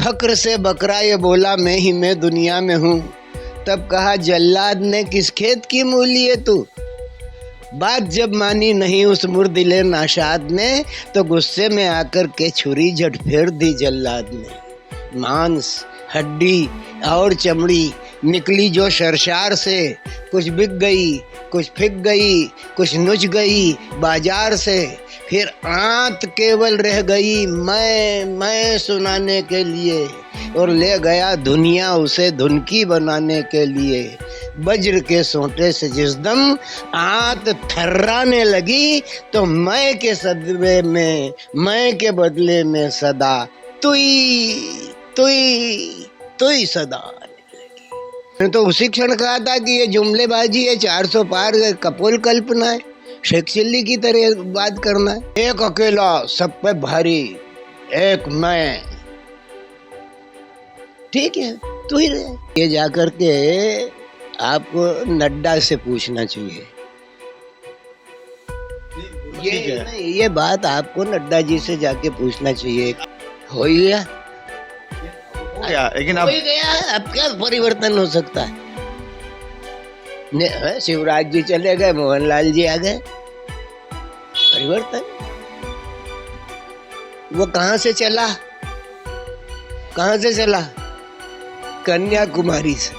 फक्र से बकरा ये बोला मैं ही मैं दुनिया में हूँ। तब कहा जल्लाद ने किस खेत की मूली है तू। बात जब मानी नहीं उस मुर्दिले नाशाद ने, तो गुस्से में आकर के छुरी झट फेर दी जल्लाद ने। मांस हड्डी और चमड़ी निकली जो शरशार से, कुछ बिक गई कुछ फिक गई कुछ नुच गई बाजार से। फिर आंत केवल रह गई मैं सुनाने के लिए, और ले गया दुनिया उसे धुन की बनाने के लिए। वज्र के सोंटे से जिस दम आंत थर्राने लगी, तो मैं के सदमे में मैं के बदले में सदा तुई तुई तुई सदा। मैंने तो उसी क्षण कहा था कि ये जुमलेबाजी है, 400 पार कपोल कल्पना है, शेख चिल्ली की तरह बात करना है। एक अकेला सब पे भारी, एक मैं, ठीक है तू ही रहे। ये जाकर के आपको नड्डा से पूछना चाहिए। ये बात आपको नड्डा जी से जाके पूछना चाहिए। हो गया लेकिन अब क्या परिवर्तन हो सकता है। शिवराज जी चले गए, मोहनलाल जी आ गए, परिवर्तन। वो कहां से चला कन्याकुमारी से।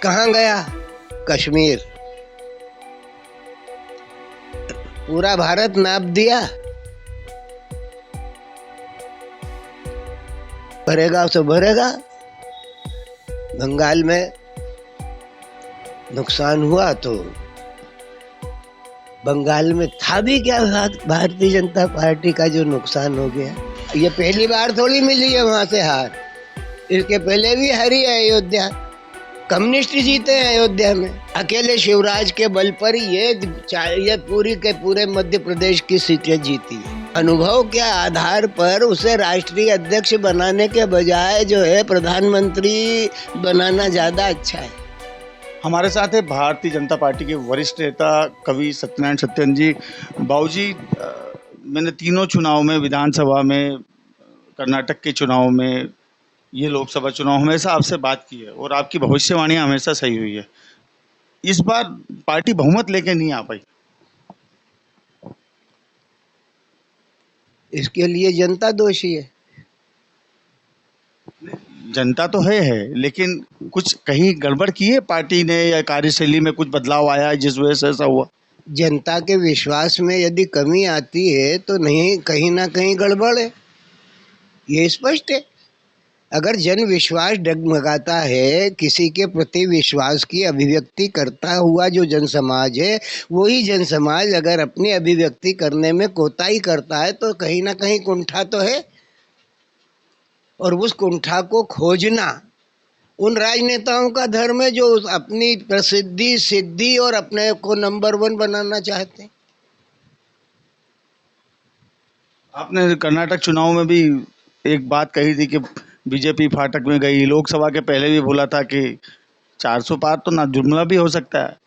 कहां गया? कश्मीर। पूरा भारत नाप दिया। भरेगा तो भरेगा। बंगाल में नुकसान हुआ तो बंगाल में था भी क्या भारतीय जनता पार्टी का जो नुकसान हो गया। ये पहली बार थोड़ी मिली है वहां से हार, इसके पहले भी हारी है अयोध्या। कम्युनिस्ट जीते हैं अयोध्या में। अकेले शिवराज के बल पर ये पूरी के पूरे मध्य प्रदेश की सीटें जीती है। अनुभव के आधार पर उसे राष्ट्रीय अध्यक्ष बनाने के बजाय जो है प्रधानमंत्री बनाना ज्यादा अच्छा है। हमारे साथ है भारतीय जनता पार्टी के वरिष्ठ नेता कवि सत्यनारायण सत्यन जी। बाबूजी, मैंने तीनों चुनाव में, विधानसभा में, कर्नाटक के चुनाव में, ये लोकसभा चुनाव, हमेशा आपसे बात की है और आपकी भविष्यवाणी हमेशा सही हुई है। इस बार पार्टी बहुमत लेके नहीं आ पाई, इसके लिए जनता दोषी है। जनता तो है लेकिन कुछ कहीं गड़बड़ की है पार्टी ने, या कार्यशैली में कुछ बदलाव आया है जिस वजह से ऐसा हुआ? जनता के विश्वास में यदि कमी आती है तो नहीं, कहीं ना कहीं गड़बड़ है, ये स्पष्ट है। अगर जन विश्वास डगमगाता है, किसी के प्रति विश्वास की अभिव्यक्ति करता हुआ जो जन समाज है, वही जन समाज अगर अपनी अभिव्यक्ति करने में कोताही करता है तो कहीं ना कहीं कुंठा तो है। और उस कुंठा को खोजना उन राजनेताओं का धर्म है जो अपनी प्रसिद्धि, सिद्धि और अपने को नंबर 1 बनाना चाहते हैं। आपने कर्नाटक चुनाव में भी एक बात कही थी कि बीजेपी फाटक में गई। लोकसभा के पहले भी बोला था कि 400 पार तो ना जुमला भी हो सकता है।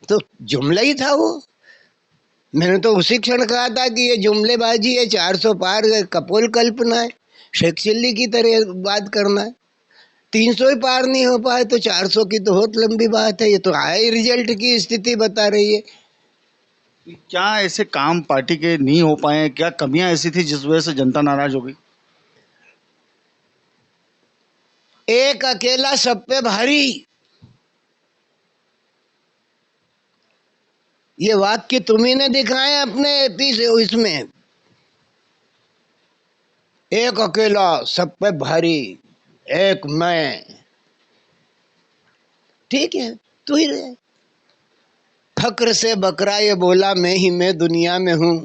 तो जुमला ही था वो। मैंने तो उसी क्षण कहा था कि ये जुमलेबाजी है, 400 पार कपोल कल्पना है, शेख चिल्ली की तरह बात करना है। 300 ही पार नहीं हो पाए तो 400 की तो बहुत लंबी बात है। ये तो हाई रिजल्ट की स्थिति बता रही है। क्या ऐसे काम पार्टी के नहीं हो पाए? क्या कमियां ऐसी थी जिस वजह से जनता नाराज हो गई? एक अकेला सब पे भारी, ये वाक्य तुम्ही ने दिखाए अपने इसमें। एक अकेला सब पे भारी, एक मैं, ठीक है तू ही रहे। फक्र से बकरा ये बोला मैं ही मैं दुनिया में हूँ।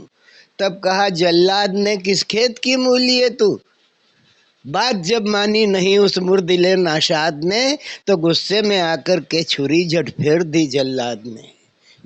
तब कहा जल्लाद ने किस खेत की मूली है तू। बात जब मानी नहीं उस मुर्दिले नाशाद ने, तो गुस्से में आकर के छुरी झट फेर दी जल्लाद ने।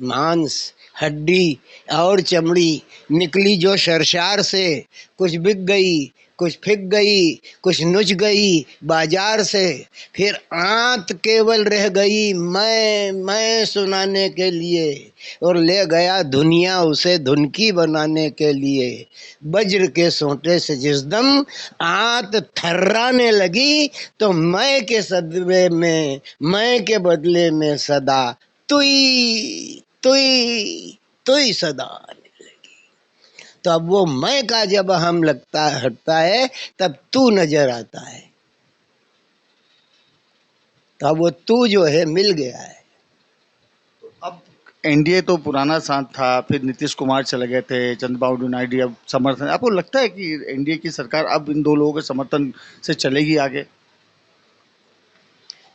मांस हड्डी और चमड़ी निकली जो शरशार से, कुछ बिक गई कुछ फिक गई, कुछ नुच गई बाजार से, फिर आंत केवल रह गई मैं सुनाने के लिए, और ले गया दुनिया उसे धुनकी बनाने के लिए। वज्र के सोंटे से जिस दम आंत थर्राने लगी, तो मैं के सदमे में, मैं के बदले में सदा तुई तुई तुई सदा। तो अब वो मैं का जब हम लगता हटता है, तब तू नजर आता है। तो अब वो तू जो है मिल गया है। अब एनडीए तो पुराना साथ था, फिर नीतीश कुमार चले गए थे, चंद्रबाबू नायडू अब समर्थन, आपको लगता है कि एनडीए की सरकार अब इन दो लोगों के समर्थन से चलेगी आगे?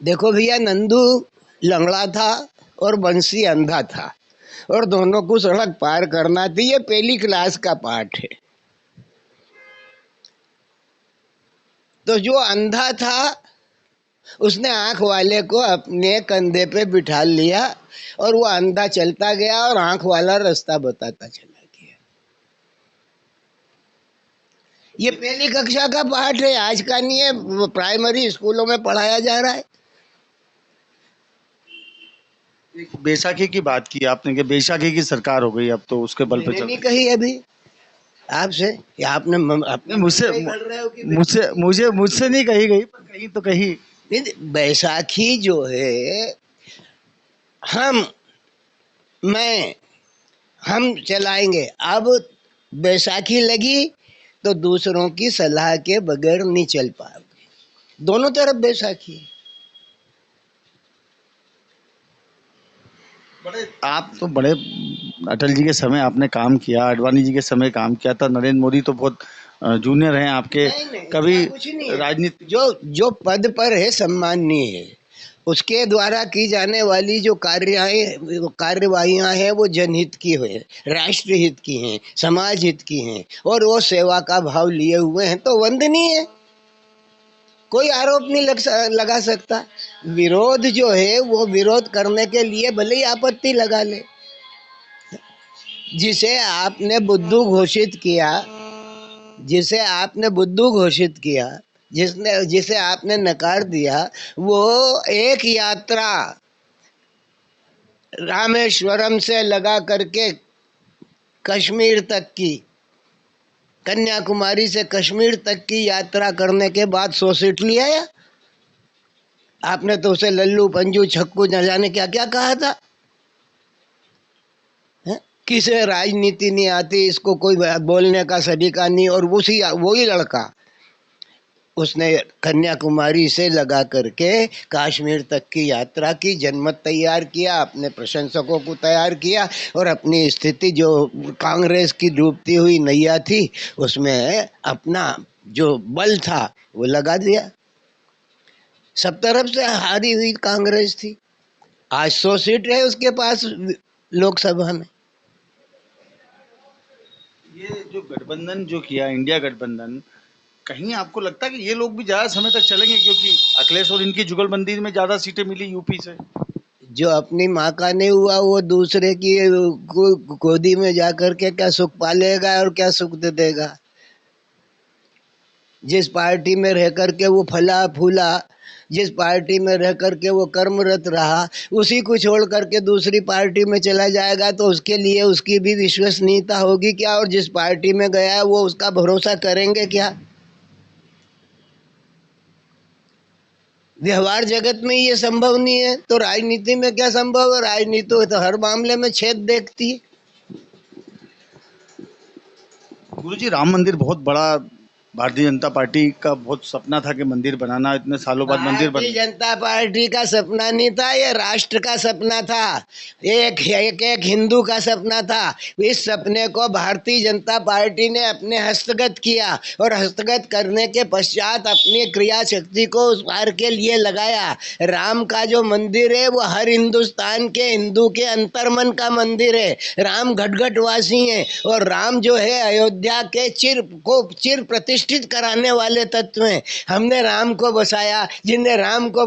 देखो भैया, नंदू लंगड़ा था और बंसी अंधा था, और दोनों को सड़क पार करना थी। ये पहली क्लास का पाठ है। तो जो अंधा था उसने आंख वाले को अपने कंधे पे बिठा लिया, और वो अंधा चलता गया और आंख वाला रास्ता बताता चला गया। ये पहली कक्षा का पाठ है, आज का नहीं है, वो प्राइमरी स्कूलों में पढ़ाया जा रहा है। एक बैसाखी की बात की आपने कि बैसाखी की सरकार हो गई, अब तो उसके बल पे मैंने चल नहीं रही कही अभी आपसे, या आपने है। अपने मुझसे मुझसे कर रहे हो कि मुझसे मुझे मुझसे नहीं कही गई, पर कहीं तो कही। बैसाखी जो है, हम मैं हम चलाएंगे। अब बैसाखी लगी तो दूसरों की सलाह के बगैर नहीं चल पाओगे। दोनों तरफ बैसाखी है। आप तो बड़े अटल जी के समय आपने काम किया, आडवाणी जी के समय काम किया था, नरेंद्र मोदी तो बहुत जूनियर हैं आपके। नहीं नहीं, कभी ऐसा कुछ नहीं है। राजनीति जो जो पद पर है सम्माननीय है, उसके द्वारा की जाने वाली जो कार्यवाहियां हैं वो जनहित की है, राष्ट्र हित की हैं, समाज हित की हैं, और वो सेवा का भाव लिए हुए हैं, तो वंदनीय है। कोई आरोप नहीं लगा सकता। विरोध जो है वो विरोध करने के लिए भले ही आपत्ति लगा ले। जिसे आपने बुद्धू घोषित किया, जिसे आपने बुद्धू घोषित किया, जिसे आपने नकार दिया, वो एक यात्रा रामेश्वरम से लगा करके कश्मीर तक की, कन्याकुमारी से कश्मीर तक की यात्रा करने के बाद 100 सीट लिया या? आपने तो उसे लल्लू पंजू छक्कू न जाने क्या क्या कहा था। किसे राजनीति नहीं आती, इसको कोई बोलने का सलीका नहीं, और वही लड़का उसने कन्याकुमारी से लगा करके कश्मीर तक की यात्रा की, जनमत तैयार किया, अपने प्रशंसकों को तैयार किया, और अपनी स्थिति जो कांग्रेस की डूबती हुई नैया थी उसमें अपना जो बल था वो लगा दिया। सब तरफ से हारी हुई कांग्रेस थी। आज 100 सीट है उसके पास लोकसभा में। ये जो गठबंधन जो किया, इंडिया गठबंधन, कहीं आपको लगता है कि ये लोग भी ज्यादा समय तक चलेंगे? क्योंकि अखिलेश और इनकी जुगलबंदी में ज्यादा सीटें मिली यूपी से। जो अपनी माँ का नहीं हुआ वो दूसरे की गोदी में जाकर के क्या सुख पालेगा और क्या सुख दे देगा। जिस पार्टी में रह करके वो फला फूला, जिस पार्टी में रह करके वो कर्मरत रहा, उसी को छोड़ करके दूसरी पार्टी में चला जाएगा तो उसके लिए उसकी भी विश्वसनीयता होगी क्या? और जिस पार्टी में गया है वो उसका भरोसा करेंगे क्या? व्यवहार जगत में ये संभव नहीं है, तो राजनीति में क्या संभव है? राजनीति तो हर मामले में छेद देखती है। गुरुजी, राम मंदिर बहुत बड़ा, भारतीय जनता पार्टी का बहुत सपना था कि मंदिर बनाना, इतने सालों बाद मंदिर बन। भारतीय जनता पार्टी का सपना नहीं था, ये राष्ट्र का सपना था। एक हिंदू का सपना था। इस सपने को भारतीय जनता पार्टी ने अपने हस्तगत किया, और हस्तगत करने के पश्चात अपनी क्रिया शक्ति को उस कार्य के लिए लगाया। राम का जो मंदिर है वो हर हिंदुस्तान के हिंदू के अंतर्मन का मंदिर है। राम घटघटवासी हैं, और राम जो है अयोध्या के चिर प्रतिष्ठित कराने वाले तत्व हैं। हमने राम को बसाया, जिनने राम को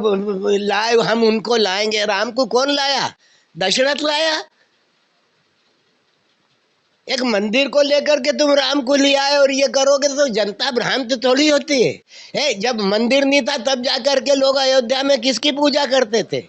लाए हम उनको लाएंगे। राम को कौन लाया? दशरथ लाया। एक मंदिर को लेकर के तुम राम को ले आए और ये करोगे तो जनता भ्रांत थोड़ी होती है? जब मंदिर नहीं था तब जाकर के लोग अयोध्या में किसकी पूजा करते थे?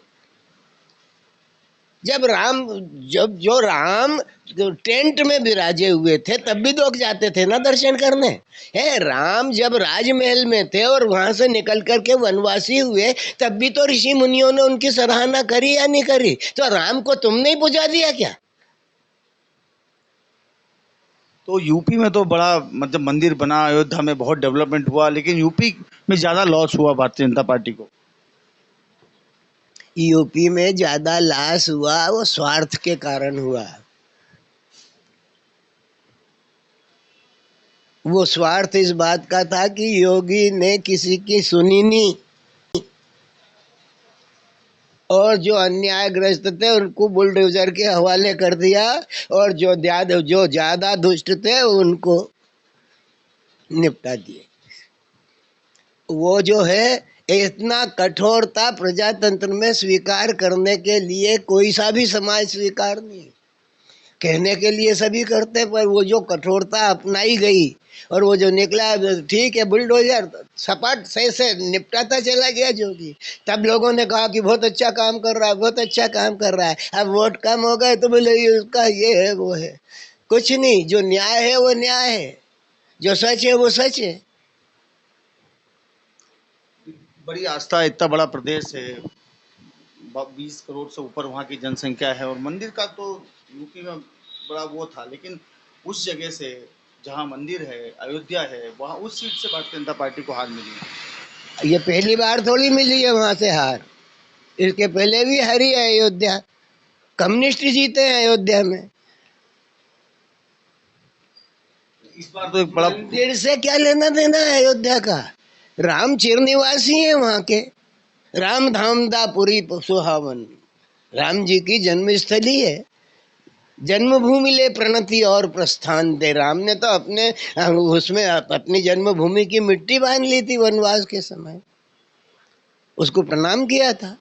जब राम जब जो राम जो टेंट में विराजे हुए थे तब भी लोग जाते थे ना दर्शन करने। है राम जब राजमहल में थे और वहां से निकल करके वनवासी हुए तब भी तो ऋषि मुनियों ने उनकी सराहना करी या नहीं करी? तो राम को तुमने ही पूजा दिया क्या? तो यूपी में तो बड़ा मतलब मंदिर बना, अयोध्या में बहुत डेवलपमेंट हुआ, लेकिन यूपी में ज्यादा लॉस हुआ भारतीय जनता पार्टी को। यूपी में ज्यादा लॉस हुआ वो स्वार्थ के कारण हुआ। वो स्वार्थ इस बात का था कि योगी ने किसी की सुनी नहीं और जो अन्यायग्रस्त थे उनको बुलडोजर के हवाले कर दिया और जो ज्यादा दुष्ट थे उनको निपटा दिए। वो जो है इतना कठोरता प्रजातंत्र में स्वीकार करने के लिए कोई सा भी समाज स्वीकार नहीं। कहने के लिए सभी करते पर वो जो कठोरता अपनाई गई और वो जो निकला, ठीक है बुलडोजर सपाट से निपटाता चला गया जोगी। तब लोगों ने कहा कि बहुत अच्छा काम कर रहा है, बहुत अच्छा काम कर रहा है। अब वोट कम हो गए तो बोले ये उसका ये है वो है। कुछ नहीं, जो न्याय है वो न्याय है, जो सच है वो सच है। बड़ी आस्था, इतना बड़ा प्रदेश है, 20 करोड़ से ऊपर वहाँ की जनसंख्या है, और मंदिर का तो यूपी में बड़ा वो था, लेकिन उस जगह से जहाँ मंदिर है, अयोध्या है, वहाँ उस सीट से भारतीय जनता पार्टी को हार मिली है। ये पहली बार थोड़ी मिली है वहां से हार, इसके पहले भी हारी है अयोध्या। कम्युनिस्ट जीते हैं अयोध्या में। इस बार तो एक बड़ा मंदिर से क्या लेना देना है अयोध्या का? राम चिर निवासी है वहां के। राम धाम दा पुरी सुहावन, राम जी की जन्मस्थली है। जन्मभूमि ले प्रणति और प्रस्थान दे। राम ने तो अपने उसमें अपनी जन्मभूमि की मिट्टी बांध ली थी वनवास के समय, उसको प्रणाम किया था।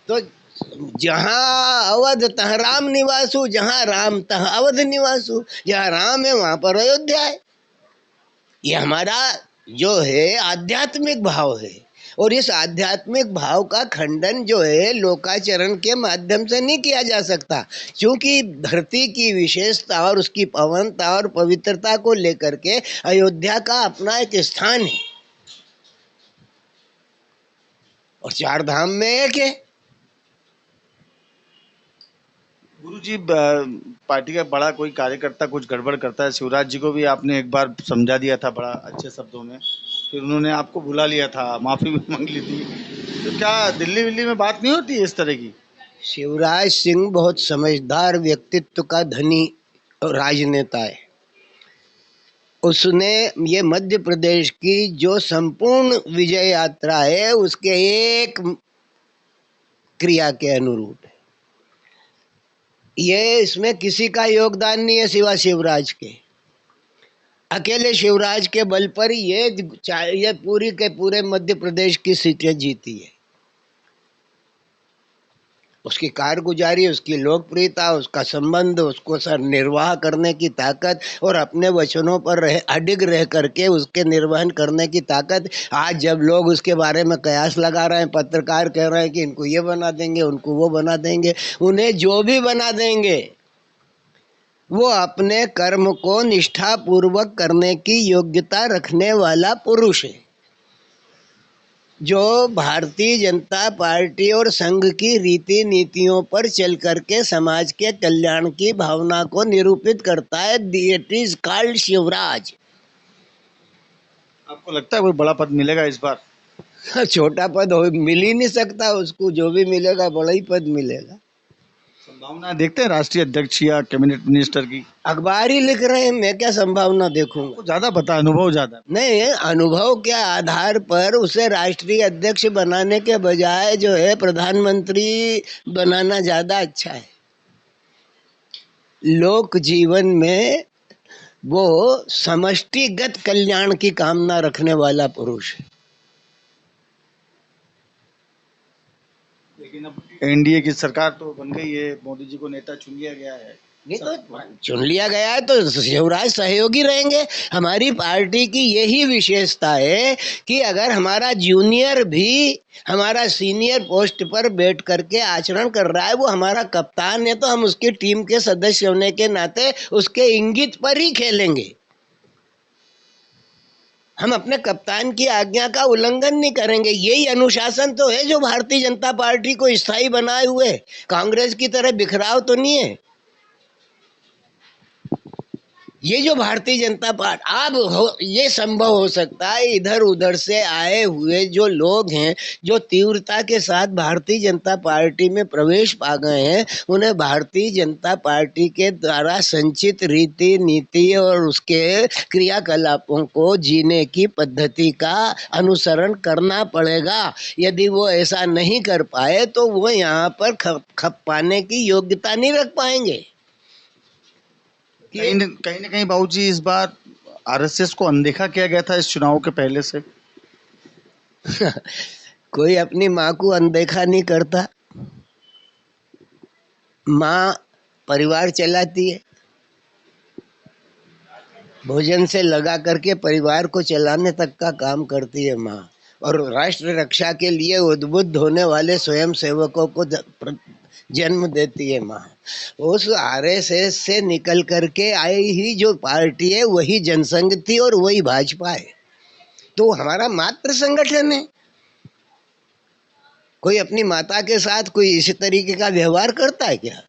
तो जहाँ अवध तह राम निवासु, जहाँ राम तह अवध निवासु। जहाँ राम है वहां पर अयोध्या है। ये हमारा जो है आध्यात्मिक भाव है और इस आध्यात्मिक भाव का खंडन जो है लोकाचरण के माध्यम से नहीं किया जा सकता, क्योंकि धरती की विशेषता और उसकी पावनता और पवित्रता को लेकर के अयोध्या का अपना एक स्थान है और चार धाम में एक है। गुरुजी, पार्टी का बड़ा कोई कार्यकर्ता कुछ गड़बड़ करता है, शिवराज जी को भी आपने एक बार समझा दिया था बड़ा अच्छे शब्दों में, फिर उन्होंने आपको बुला लिया था, माफी भी मांग ली थी। तो क्या दिल्ली विल्ली में बात नहीं होती है इस तरह की? शिवराज सिंह बहुत समझदार व्यक्तित्व का धनी राजनेता है। उसने ये मध्य प्रदेश की जो संपूर्ण विजय यात्रा है उसके एक क्रिया के अनुरूप है। ये इसमें किसी का योगदान नहीं है सिवा शिवराज के। अकेले शिवराज के बल पर ये पूरी के पूरे मध्य प्रदेश की सीटें जीती है। उसकी कारगुजारी, उसकी लोकप्रियता, उसका संबंध, उसको सर निर्वाह करने की ताकत और अपने वचनों पर अडिग रह करके उसके निर्वहन करने की ताकत। आज जब लोग उसके बारे में कयास लगा रहे हैं, पत्रकार कह रहे हैं कि इनको ये बना देंगे, उनको वो बना देंगे, उन्हें जो भी बना देंगे वो अपने कर्म को निष्ठापूर्वक करने की योग्यता रखने वाला पुरुष है, जो भारतीय जनता पार्टी और संघ की रीति नीतियों पर चल करके समाज के कल्याण की भावना को निरूपित करता है। It is called Shivraj. आपको लगता है कोई बड़ा पद मिलेगा इस बार? छोटा पद मिल ही नहीं सकता उसको, जो भी मिलेगा बड़ा ही पद मिलेगा। संभावना देखते हैं राष्ट्रीय अध्यक्ष या कैबिनेट मिनिस्टर की? अखबार ही लिख रहे हैं, मैं क्या संभावना देखूंगा? आपको ज्यादा पता है, अनुभव ज्यादा। नहीं, अनुभव के आधार पर उसे राष्ट्रीय अध्यक्ष बनाने के बजाय जो है प्रधानमंत्री बनाना ज्यादा अच्छा है। लोक जीवन में वो समष्टिगत कल्याण की कामना रखने वाला पुरुष है। लेकिन अब एनडीए की सरकार तो बन गई है, मोदी जी को नेता चुन लिया गया है। नहीं तो चुन लिया गया है तो शिवराज सहयोगी रहेंगे। हमारी पार्टी की यही विशेषता है कि अगर हमारा जूनियर भी हमारा सीनियर पोस्ट पर बैठ करके आचरण कर रहा है, वो हमारा कप्तान है, तो हम उसकी टीम के सदस्य होने के नाते उसके इंगित पर ही खेलेंगे। हम अपने कप्तान की आज्ञा का उल्लंघन नहीं करेंगे। यही अनुशासन तो है जो भारतीय जनता पार्टी को स्थायी बनाए हुए। कांग्रेस की तरह बिखराव तो नहीं है। ये जो भारतीय जनता पार्टी अब ये संभव हो सकता है, इधर उधर से आए हुए जो लोग हैं, जो तीव्रता के साथ भारतीय जनता पार्टी में प्रवेश पा गए हैं, उन्हें भारतीय जनता पार्टी के द्वारा संचित रीति नीति और उसके क्रियाकलापों को जीने की पद्धति का अनुसरण करना पड़ेगा। यदि वो ऐसा नहीं कर पाए तो वो यहाँ पर खप पाने की योग्यता नहीं रख पाएंगे। कहीं न कहीं बाबूजी इस बार आरएसएस को अनदेखा किया गया था इस चुनाव के पहले से। कोई अपनी माँ को अनदेखा नहीं करता। माँ परिवार चलाती है, भोजन से लगा करके परिवार को चलाने तक का काम करती है माँ। और राष्ट्र रक्षा के लिए उद्बुद्ध होने वाले स्वयं सेवकों को जन्म देती है माँ। उस आरएसएस से निकल करके आई ही जो पार्टी है वही जनसंघ थी और वही भाजपा है। तो हमारा मात्र संगठन है। कोई अपनी माता के साथ कोई इसी तरीके का व्यवहार करता है क्या?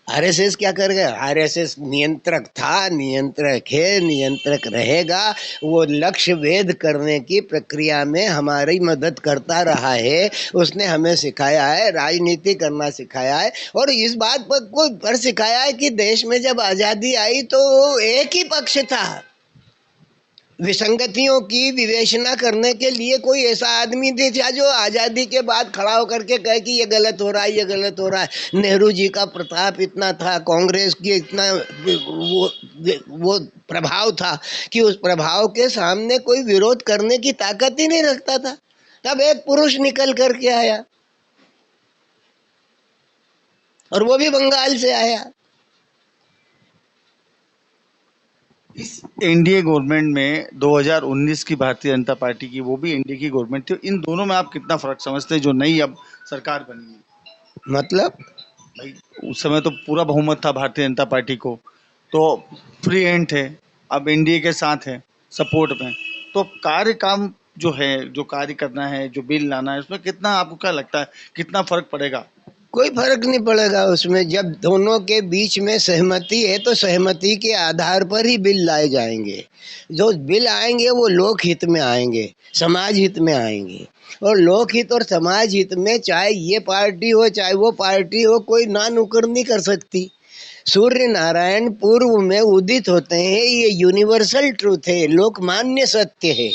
आरएसएस क्या कर गया? आरएसएस नियंत्रक था, नियंत्रक है, नियंत्रक रहेगा। वो लक्ष्य भेद करने की प्रक्रिया में हमारी मदद करता रहा है। उसने हमें सिखाया है, राजनीति करना सिखाया है। और इस बात पर सिखाया है कि देश में जब आज़ादी आई तो एक ही पक्ष था। विसंगतियों की विवेचना करने के लिए कोई ऐसा आदमी नहीं था जो आज़ादी के बाद खड़ा होकर के कहे कि ये गलत हो रहा है, ये गलत हो रहा है। नेहरू जी का प्रताप इतना था, कांग्रेस की इतना वो प्रभाव था कि उस प्रभाव के सामने कोई विरोध करने की ताकत ही नहीं रखता था। तब एक पुरुष निकल करके आया और वो भी बंगाल से आया। इस एनडीए गवर्नमेंट में 2019 की भारतीय जनता पार्टी की, वो भी एनडीए की गवर्नमेंट थी, इन दोनों में आप कितना फर्क समझते हैं जो नई अब सरकार बनी है? मतलब भाई उस समय तो पूरा बहुमत था भारतीय जनता पार्टी को, तो फ्री एंड थे। अब एनडीए के साथ है सपोर्ट में, तो कार्य काम जो है, जो कार्य करना है, जो बिल लाना है, उसमें कितना आपको क्या लगता है कितना फर्क पड़ेगा? कोई फर्क नहीं पड़ेगा उसमें। जब दोनों के बीच में सहमति है तो सहमति के आधार पर ही बिल लाए जाएंगे। जो बिल आएंगे वो लोक हित में आएंगे, समाज हित में आएंगे। और लोक हित और समाज हित में चाहे ये पार्टी हो चाहे वो पार्टी हो, कोई ना नुक्कड़ नहीं कर सकती। सूर्य नारायण पूर्व में उदित होते हैं, ये यूनिवर्सल ट्रूथ है, लोकमान्य सत्य है।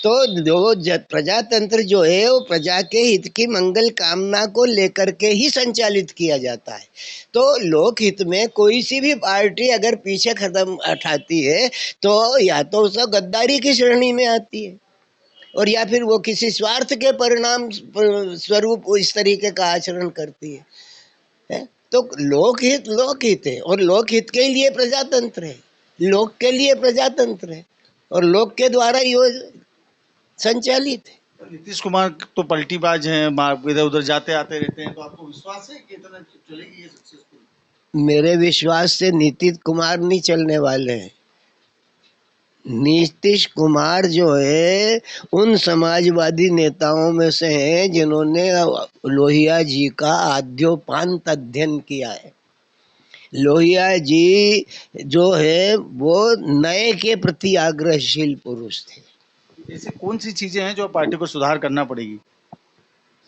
तो जो प्रजातंत्र जो है वो प्रजा के हित की मंगल कामना को लेकर के ही संचालित किया जाता है। तो लोक हित में कोई सी भी पार्टी अगर पीछे कदम उठाती है तो या तो उसका गद्दारी की श्रेणी में आती है, और या फिर वो किसी स्वार्थ के परिणाम स्वरूप इस तरीके का आचरण करती है। तो लोकहित है और लोकहित के लिए प्रजातंत्र है, लोक के लिए प्रजातंत्र है और लोक के द्वारा यो संचालित है। नीतीश कुमार तो पलटीबाज हैं, इधर उधर जाते आते रहते हैं, तो आपको विश्वास है कि इतना चलेगी ये सक्सेसफुल? मेरे विश्वास से नीतीश कुमार नहीं चलने वाले हैं। नीतीश कुमार जो है उन समाजवादी नेताओं में से हैं जिन्होंने लोहिया जी का आद्योपांत अध्ययन किया है। लोहिया जी जो है वो नए के प्रति आग्रहशील पुरुष थे। ऐसे कौन सी चीजें हैं जो पार्टी को सुधार करना पड़ेगी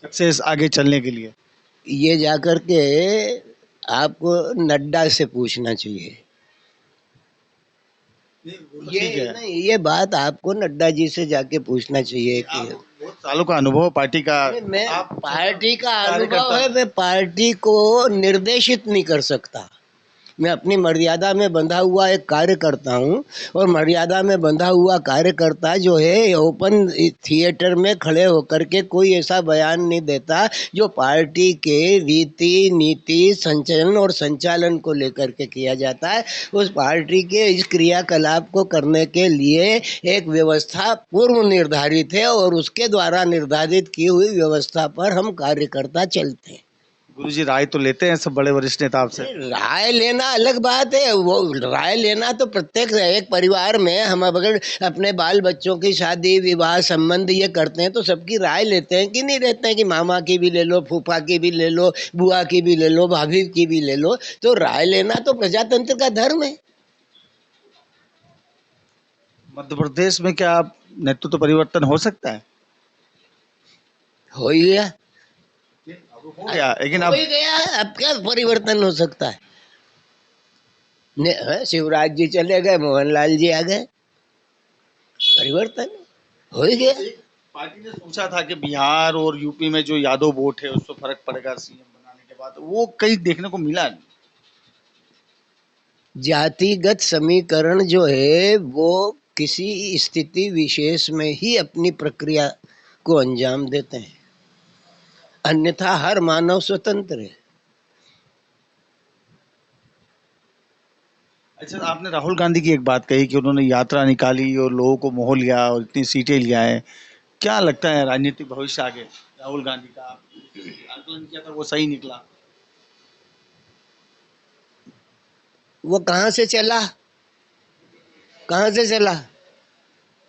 सक्सेस आगे चलने के लिए? ये जाकर के आपको नड्डा से पूछना चाहिए। ये बात आपको नड्डा जी से जाके पूछना चाहिए कि बहुत सालों का अनुभव पार्टी का, पार्टी का अनुभव है, मैं पार्टी को निर्देशित नहीं कर सकता। मैं अपनी मर्यादा में बंधा हुआ एक कार्य करता हूँ, और मर्यादा में बंधा हुआ कार्यकर्ता जो है ओपन थिएटर में खड़े होकर के कोई ऐसा बयान नहीं देता जो पार्टी के रीति नीति संचलन और संचालन को लेकर के किया जाता है। उस पार्टी के इस क्रियाकलाप को करने के लिए एक व्यवस्था पूर्व निर्धारित है, और उसके द्वारा निर्धारित की हुई व्यवस्था पर हम कार्यकर्ता चलते हैं। गुरुजी राय तो लेते हैं सब बड़े वरिष्ठ नेता आपसे? राय लेना अलग बात है। वो राय लेना तो प्रत्येक एक परिवार में हम अगर अपने बाल बच्चों की शादी विवाह संबंध ये करते हैं तो सबकी राय लेते हैं कि नहीं लेते हैं, कि मामा की भी ले लो, फूफा की भी ले लो, बुआ की भी ले लो, भाभी की भी ले लो। तो राय लेना तो प्रजातंत्र का धर्म है। मध्य प्रदेश में क्या नेतृत्व परिवर्तन हो सकता है? हो ही गया, हो गया, लेकिन हो अब ही गया। अब क्या परिवर्तन हो सकता है? शिवराज जी चले गए, मोहनलाल जी आ गए, परिवर्तन हो ही गया। पार्टी ने सोचा था कि बिहार और यूपी में जो यादव वोट है उससे फर्क पड़ेगा सीएम बनाने के बाद, वो कहीं देखने को मिला नहीं। जातिगत समीकरण जो है वो किसी स्थिति विशेष में ही अपनी प्रक्रिया को अंजाम देते हैं, अन्यथा हर मानव स्वतंत्र है। अच्छा, आपने राहुल गांधी की एक बात कही कि उन्होंने यात्रा निकाली और लोगों को मोह लिया और इतनी सीटें लिया है। क्या लगता है राजनीतिक भविष्य आगे राहुल गांधी का? आकलन किया था वो सही निकला? वो कहाँ से चला? कहाँ से चला?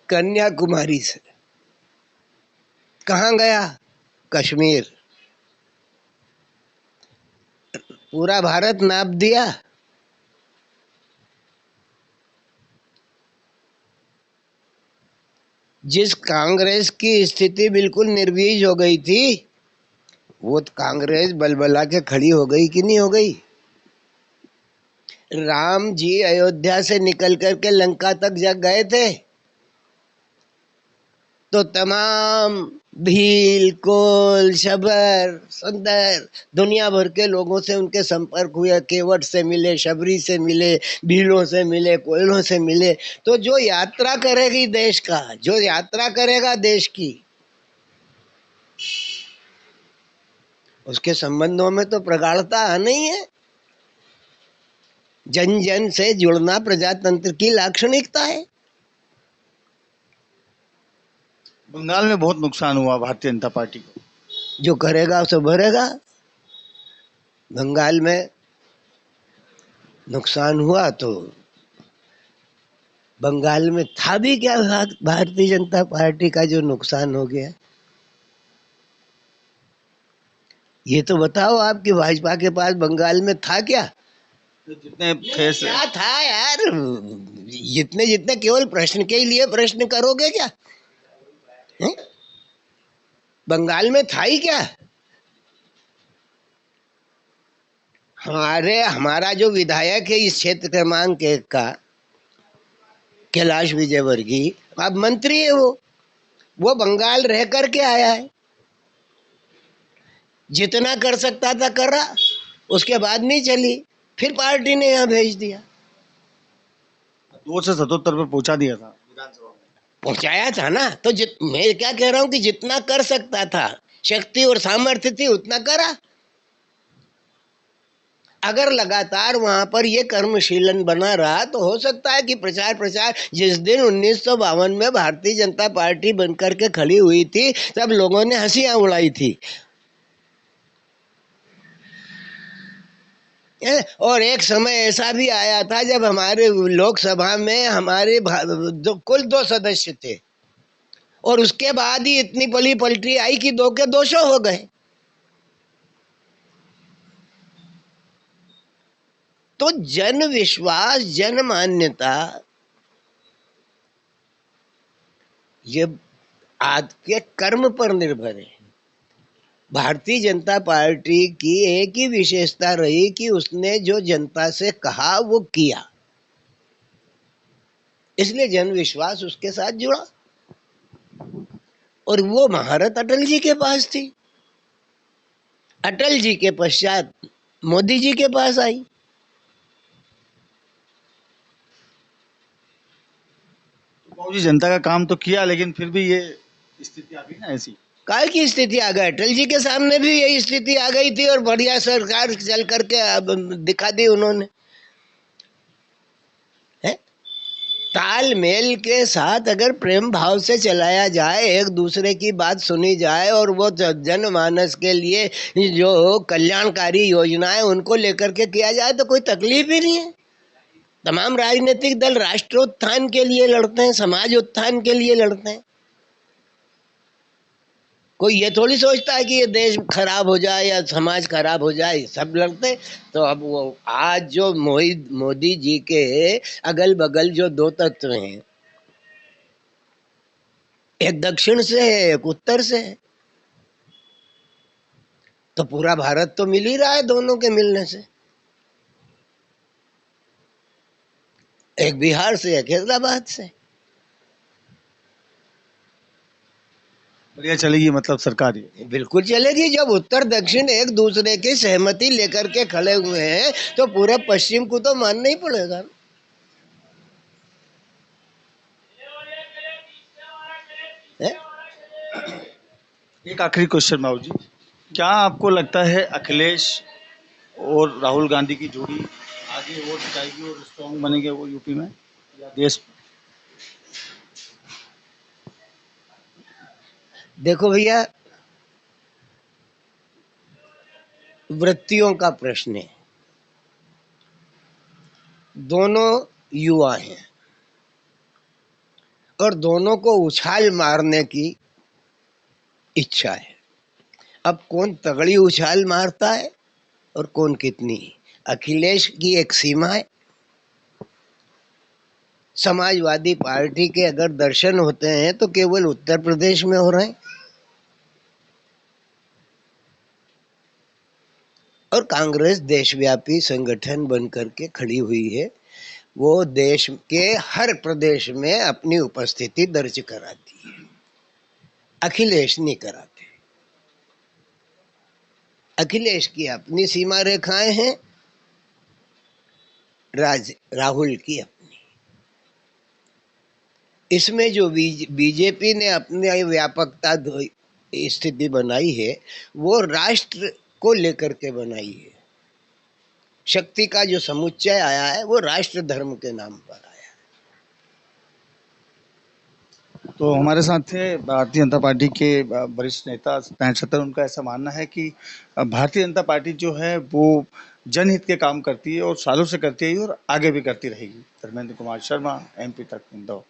कन्याकुमारी से। कहाँ गया? कश्मीर। पूरा भारत नाप दिया। जिस कांग्रेस की स्थिति बिल्कुल निर्वीज हो गई थी, वो कांग्रेस बलबला के खड़ी हो गई कि नहीं हो गई? राम जी अयोध्या से निकल करके लंका तक जब गए थे तो तमाम भील, कोल, शबर, सुंदर दुनिया भर के लोगों से उनके संपर्क हुए। केवट से मिले, शबरी से मिले, भीलों से मिले, कोयलों से मिले। तो जो यात्रा करेगी देश का, जो यात्रा करेगा देश की, उसके संबंधों में तो प्रगाढ़ता आना ही है। जन जन से जुड़ना प्रजातंत्र की लाक्षणिकता है। बंगाल में बहुत नुकसान हुआ भारतीय जनता पार्टी को। जो करेगा उसे भरेगा। बंगाल में नुकसान हुआ तो बंगाल में था भी क्या भारतीय जनता पार्टी का जो नुकसान हो गया? ये तो बताओ आपकी भाजपा के पास बंगाल में था क्या? जितने फेस क्या था यार? जितने जितने केवल प्रश्न के लिए प्रश्न करोगे क्या? है? बंगाल में था ही क्या? हमारा जो विधायक है इस क्षेत्र क्रमांक 1 का, कैलाश विजयवर्गीय, अब मंत्री है। वो बंगाल रह करके आया है। जितना कर सकता था कर रहा, उसके बाद नहीं चली, फिर पार्टी ने यहाँ भेज दिया। 2 से 77 पे पहुंचा दिया था विधानसभा में। पहुंचाया था ना। तो मैं क्या कह रहा हूँ कि जितना कर सकता था, शक्ति और सामर्थ्य थी, उतना करा। अगर लगातार वहां पर ये कर्मशीलन बना रहा तो हो सकता है कि प्रचार जिस दिन 1952 में भारतीय जनता पार्टी बनकर के खड़ी हुई थी तब लोगों ने हंसियां उड़ाई थी। और एक समय ऐसा भी आया था जब हमारे लोकसभा में हमारे कुल 2 सदस्य थे, और उसके बाद ही इतनी पली पलटी आई कि 2 के 200 हो गए। तो जन विश्वास, जन मान्यता, ये आपके कर्म पर निर्भर है। भारतीय जनता पार्टी की एक ही विशेषता रही कि उसने जो जनता से कहा वो किया, इसलिए जन विश्वास उसके साथ जुड़ा। और वो महारत अटल जी के पास थी। अटल जी के पश्चात मोदी जी के पास आई। बाबूजी जनता का काम तो किया, लेकिन फिर भी ये स्थिति आ गई ना ऐसी। काय की स्थिति आ गई? अटल जी के सामने भी यही स्थिति आ गई थी और बढ़िया सरकार चल करके अब दिखा दी उन्होंने, है? तालमेल के साथ अगर प्रेम भाव से चलाया जाए, एक दूसरे की बात सुनी जाए और वो जनमानस के लिए जो कल्याणकारी योजनाएं उनको लेकर के किया जाए तो कोई तकलीफ ही नहीं है। तमाम राजनीतिक दल राष्ट्रोत्थान के लिए लड़ते हैं, समाज उत्थान के लिए लड़ते हैं। कोई ये थोड़ी सोचता है कि ये देश खराब हो जाए या समाज खराब हो जाए, सब लड़ते हैं। तो अब वो आज जो मोदी जी के अगल बगल जो दो तत्व हैं, एक दक्षिण से है, एक उत्तर से है, तो पूरा भारत तो मिल ही रहा है दोनों के मिलने से। एक बिहार से, एक हैदराबाद से। बढ़िया चलेगी मतलब सरकार ये। बिल्कुल चलेगी। जब उत्तर दक्षिण एक दूसरे की सहमति लेकर के खड़े हुए हैं तो पूरे पश्चिम को तो मानना ही पड़ेगा। है? एक आखिरी क्वेश्चन बाबूजी, क्या आपको लगता है अखिलेश और राहुल गांधी की जोड़ी आगे वोट जाएगी और स्ट्रॉन्ग बनेंगे वो यूपी में या देश? देखो भैया, वृत्तियों का प्रश्न है। दोनों युवा हैं और दोनों को उछाल मारने की इच्छा है। अब कौन तगड़ी उछाल मारता है और कौन कितनी। अखिलेश की एक सीमा है। समाजवादी पार्टी के अगर दर्शन होते हैं तो केवल उत्तर प्रदेश में हो रहे हैं और कांग्रेस देशव्यापी संगठन बनकर के खड़ी हुई है। वो देश के हर प्रदेश में अपनी उपस्थिति दर्ज कराती है। अखिलेश नहीं कराते। अखिलेश की अपनी सीमा रेखाएं हैं, राहुल की अपनी। इसमें जो बीजेपी ने अपनी व्यापकता स्थिति बनाई है वो राष्ट्र को लेकर के बनाई है। शक्ति का जो समुच्चय आया है वो राष्ट्र धर्म के नाम पर आया है। तो हमारे साथ थे भारतीय जनता पार्टी के वरिष्ठ नेता सत्यनारायण सत्तर। उनका ऐसा मानना है कि भारतीय जनता पार्टी जो है वो जनहित के काम करती है और सालों से करती है और आगे भी करती रहेगी। धर्मेंद्र कुमार शर्मा, MP तक, इंदौर।